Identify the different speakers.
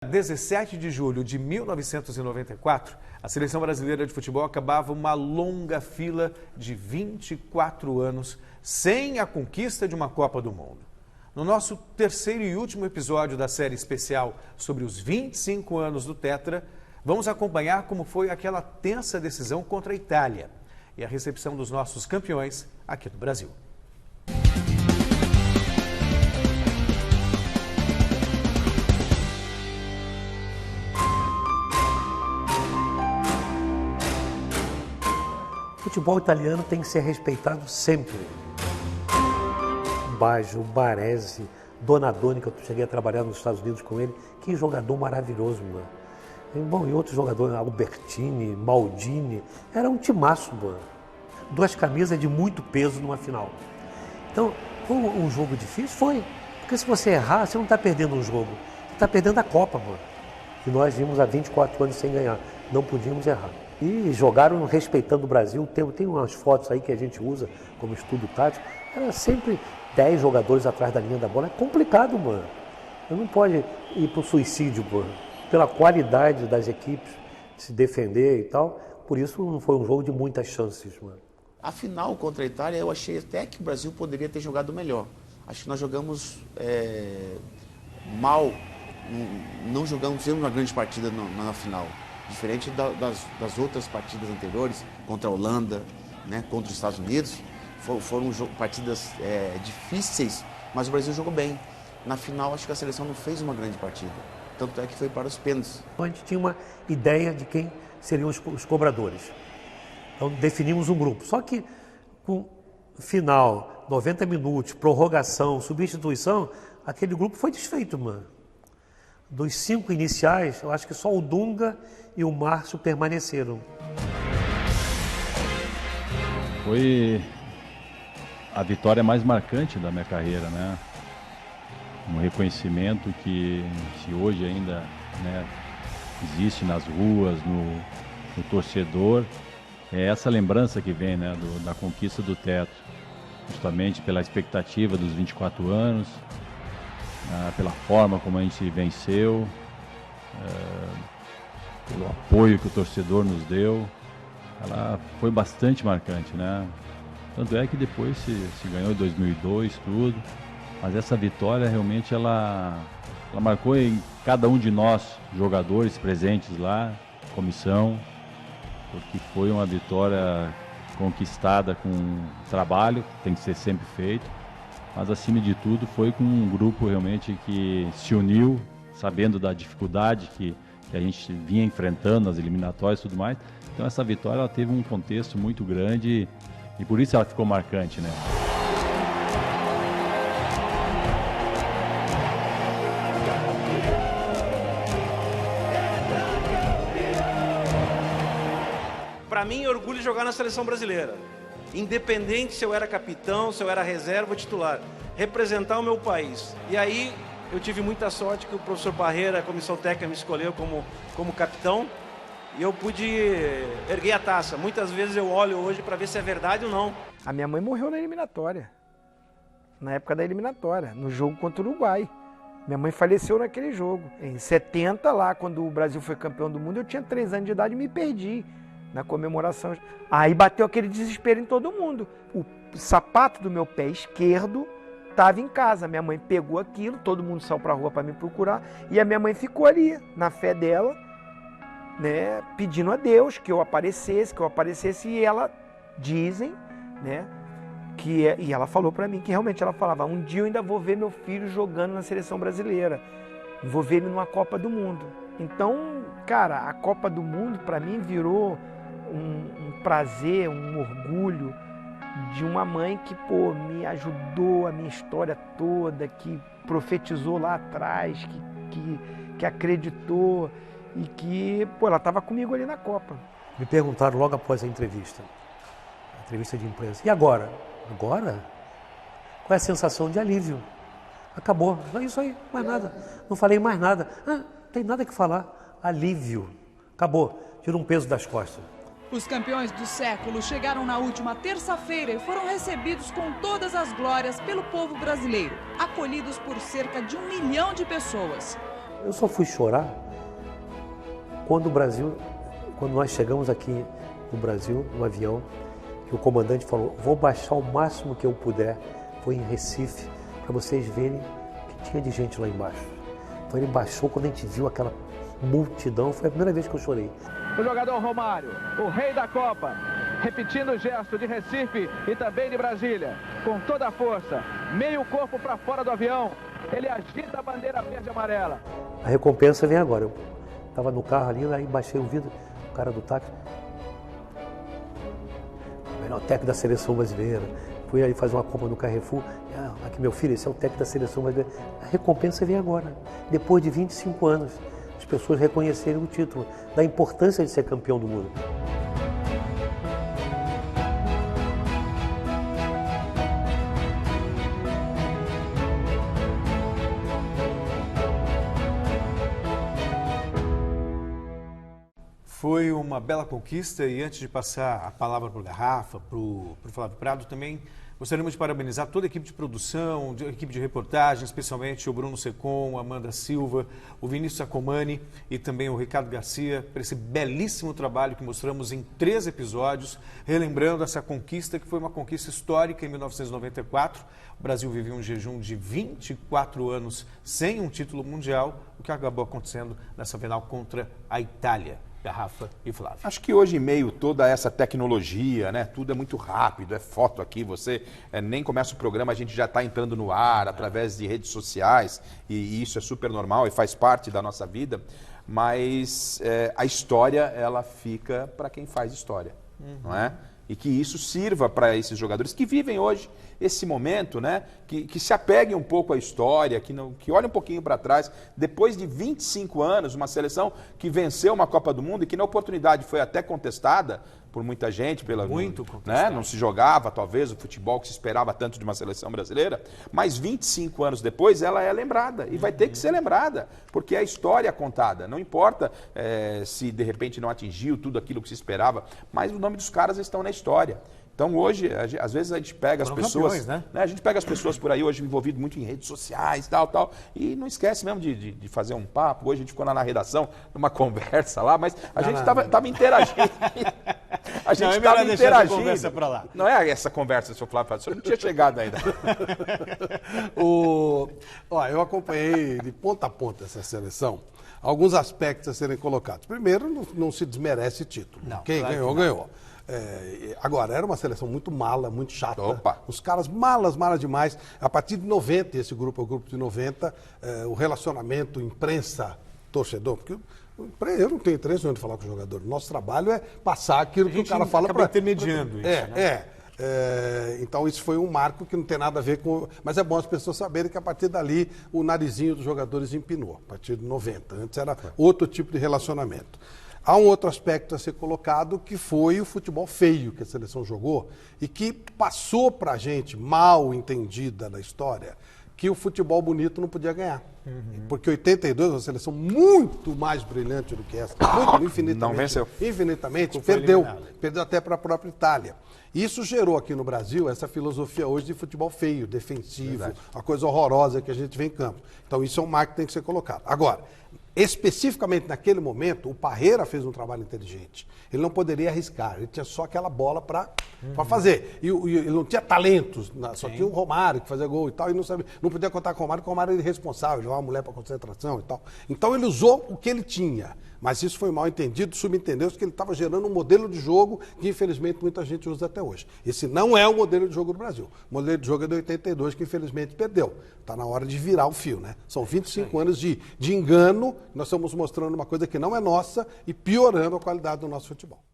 Speaker 1: 17 de julho de 1994, a seleção brasileira de futebol acabava uma longa fila de 24 anos sem a conquista de uma Copa do Mundo. No nosso terceiro e último episódio da série especial sobre os 25 anos do Tetra, vamos acompanhar como foi aquela tensa decisão contra a Itália e a recepção dos nossos campeões aqui no Brasil.
Speaker 2: O futebol italiano tem que ser respeitado sempre. Baggio, Baresi, Donadoni, que eu cheguei a trabalhar nos Estados Unidos com ele, que jogador maravilhoso, mano. Bom, e outros jogadores, Albertini, Maldini, era um timaço, mano. 2 camisas de muito peso numa final. Então, foi um jogo difícil? Foi. Porque se você errar, você não está perdendo um jogo, você está perdendo a Copa, mano. E nós vimos há 24 anos sem ganhar, não podíamos errar. E jogaram respeitando o Brasil. Tem umas fotos aí que a gente usa como estudo tático. Era sempre 10 jogadores atrás da linha da bola. É complicado, mano. Não pode ir para o suicídio, mano. Pela qualidade das equipes, se defender e tal. Por isso não foi um jogo de muitas chances, mano.
Speaker 3: A final contra a Itália, eu achei até que o Brasil poderia ter jogado melhor. Acho que nós jogamos mal. Não jogamos, fizemos uma grande partida na final. Diferente das outras partidas anteriores, contra a Holanda, né, contra os Estados Unidos, foram partidas difíceis, mas o Brasil jogou bem. Na final, acho que a seleção não fez uma grande partida, tanto é que foi para os pênaltis.
Speaker 2: A gente tinha uma ideia de quem seriam os cobradores. Então definimos um grupo, só que com final, 90 minutos, prorrogação, substituição, aquele grupo foi desfeito, mano. Dos 5 iniciais, eu acho que só o Dunga e o Márcio permaneceram.
Speaker 4: Foi a vitória mais marcante da minha carreira, né? Um reconhecimento que, se hoje ainda, né, existe nas ruas, no torcedor, é essa lembrança que vem, né, da conquista do Tetra, justamente pela expectativa dos 24 anos, pela forma como a gente venceu, pelo apoio que o torcedor nos deu. Ela foi bastante marcante, né? Tanto é que depois se ganhou em 2002, tudo, mas essa vitória realmente ela marcou em cada um de nós, jogadores presentes lá, comissão, porque foi uma vitória conquistada com trabalho, que tem que ser sempre feito. Mas, acima de tudo, foi com um grupo realmente que se uniu, sabendo da dificuldade que a gente vinha enfrentando nas eliminatórias e tudo mais. Então, essa vitória ela teve um contexto muito grande e por isso ela ficou marcante, né?
Speaker 5: Para mim, é orgulho jogar na seleção brasileira. Independente se eu era capitão, se eu era reserva ou titular, representar o meu país. E aí eu tive muita sorte que o professor Parreira, a comissão técnica, me escolheu como capitão e eu pude erguer a taça. Muitas vezes eu olho hoje para ver se é verdade ou não.
Speaker 6: A minha mãe morreu na eliminatória, na época da eliminatória, no jogo contra o Uruguai. Minha mãe faleceu naquele jogo. Em 70, lá, quando o Brasil foi campeão do mundo, eu tinha 3 anos de idade e me perdi na comemoração. Aí bateu aquele desespero em todo mundo. O sapato do meu pé esquerdo estava em casa. Minha mãe pegou aquilo, todo mundo saiu para a rua para me procurar e a minha mãe ficou ali, na fé dela, né, pedindo a Deus que eu aparecesse, e ela, dizem, né, e ela falou para mim que realmente ela falava, um dia eu ainda vou ver meu filho jogando na seleção brasileira, vou ver ele numa Copa do Mundo. Então, cara, a Copa do Mundo para mim virou um prazer, um orgulho de uma mãe que, pô, me ajudou a minha história toda, que profetizou lá atrás, que acreditou e que, pô, ela estava comigo ali na Copa.
Speaker 2: Me perguntaram logo após a entrevista de imprensa, e agora? Agora? Qual é a sensação de alívio? Acabou, é isso aí, mais nada, não falei mais nada, não tem nada que falar, alívio, acabou, tira um peso das costas.
Speaker 7: Os campeões do século chegaram na última terça-feira e foram recebidos com todas as glórias pelo povo brasileiro, acolhidos por cerca de 1 milhão de pessoas.
Speaker 2: Eu só fui chorar quando nós chegamos aqui no Brasil, no avião, que o comandante falou, vou baixar o máximo que eu puder, foi em Recife, para vocês verem que tinha de gente lá embaixo. Então ele baixou, quando a gente viu aquela multidão, foi a primeira vez que eu chorei.
Speaker 8: O jogador Romário, o rei da Copa, repetindo o gesto de Recife e também de Brasília, com toda a força, meio corpo para fora do avião, ele agita a bandeira verde e amarela.
Speaker 2: A recompensa vem agora. Eu estava no carro ali, aí baixei o vidro, o cara do táxi, o melhor técnico da seleção brasileira, fui aí fazer uma compra no Carrefour, aqui meu filho, esse é o técnico da seleção brasileira. A recompensa vem agora, depois de 25 anos, as pessoas reconhecerem o título, da importância de ser campeão do mundo.
Speaker 1: Foi uma bela conquista e antes de passar a palavra para o Garrafa, para o Flávio Prado, também gostaríamos de parabenizar toda a equipe de produção, a equipe de reportagem, especialmente o Bruno Secom, a Amanda Silva, o Vinícius Acomani e também o Ricardo Garcia, por esse belíssimo trabalho que mostramos em 3 episódios, relembrando essa conquista que foi uma conquista histórica em 1994. O Brasil vivia um jejum de 24 anos sem um título mundial, o que acabou acontecendo nessa final contra a Itália. Garrafa e Flávio.
Speaker 9: Acho que hoje, em meio toda essa tecnologia, né, tudo é muito rápido, é foto aqui, você nem começa o programa, a gente já está entrando no ar através de redes sociais, e isso é super normal e faz parte da nossa vida, mas a história, ela fica para quem faz história, não é? E que isso sirva para esses jogadores que vivem hoje esse momento, né? Que se apeguem um pouco à história, que olhem um pouquinho para trás. Depois de 25 anos, uma seleção que venceu uma Copa do Mundo e que na oportunidade foi até contestada por muita gente,
Speaker 1: muito
Speaker 9: né? Não se jogava, talvez, o futebol que se esperava tanto de uma seleção brasileira, mas 25 anos depois ela é lembrada e vai ter que ser lembrada, porque é a história contada. Não importa se de repente não atingiu tudo aquilo que se esperava, mas o nome dos caras estão na história. Então hoje, às vezes a gente pega as pessoas,
Speaker 1: campeões, né?
Speaker 9: A gente pega as pessoas por aí hoje envolvido muito em redes sociais, tal, e não esquece mesmo de fazer um papo. Hoje a gente ficou lá na redação, numa conversa lá, mas a gente estava interagindo. A gente estava interagindo.
Speaker 1: Conversa pra lá.
Speaker 9: Não é essa conversa, seu Flávio, o senhor não tinha chegado ainda.
Speaker 10: Eu acompanhei de ponta a ponta essa seleção. Alguns aspectos a serem colocados. Primeiro, não se desmerece título.
Speaker 1: Não,
Speaker 10: Quem
Speaker 1: claro
Speaker 10: ganhou,
Speaker 1: que não.
Speaker 10: ganhou. Agora, era uma seleção muito mala, muito chata.
Speaker 9: Opa.
Speaker 10: Os caras malas demais. A partir de 90, esse grupo é o grupo de 90, o relacionamento imprensa-torcedor, porque eu não tenho interesse em falar com o jogador. Nosso trabalho é passar aquilo que o cara fala para...
Speaker 1: intermediando isso, né?
Speaker 10: Então isso foi um marco que não tem nada a ver com... Mas é bom as pessoas saberem que a partir dali o narizinho dos jogadores empinou, a partir de 90. Antes era outro tipo de relacionamento. Há um outro aspecto a ser colocado, que foi o futebol feio que a seleção jogou e que passou para a gente, mal entendida na história, que o futebol bonito não podia ganhar. Porque 82 é uma seleção muito mais brilhante do que essa, infinitamente.
Speaker 9: Não venceu.
Speaker 10: Infinitamente,
Speaker 1: Foi
Speaker 10: perdeu
Speaker 1: eliminado.
Speaker 10: até para a própria Itália. Isso gerou aqui no Brasil essa filosofia hoje de futebol feio, defensivo, uma coisa horrorosa que a gente vê em campo. Então isso é um marco que tem que ser colocado. Agora, especificamente naquele momento, o Parreira fez um trabalho inteligente. Ele não poderia arriscar, ele tinha só aquela bola para fazer. E ele não tinha talentos, só tinha o Romário que fazia gol e tal, e não podia contar com o Romário, porque o Romário era irresponsável, levava a mulher para concentração e tal. Então ele usou o que ele tinha. Mas isso foi mal entendido, subentendeu-se que ele estava gerando um modelo de jogo que, infelizmente, muita gente usa até hoje. Esse não é o modelo de jogo do Brasil. O modelo de jogo é de 82, que, infelizmente, perdeu. Está na hora de virar o fio, né? São 25 anos de engano, nós estamos mostrando uma coisa que não é nossa e piorando a qualidade do nosso futebol.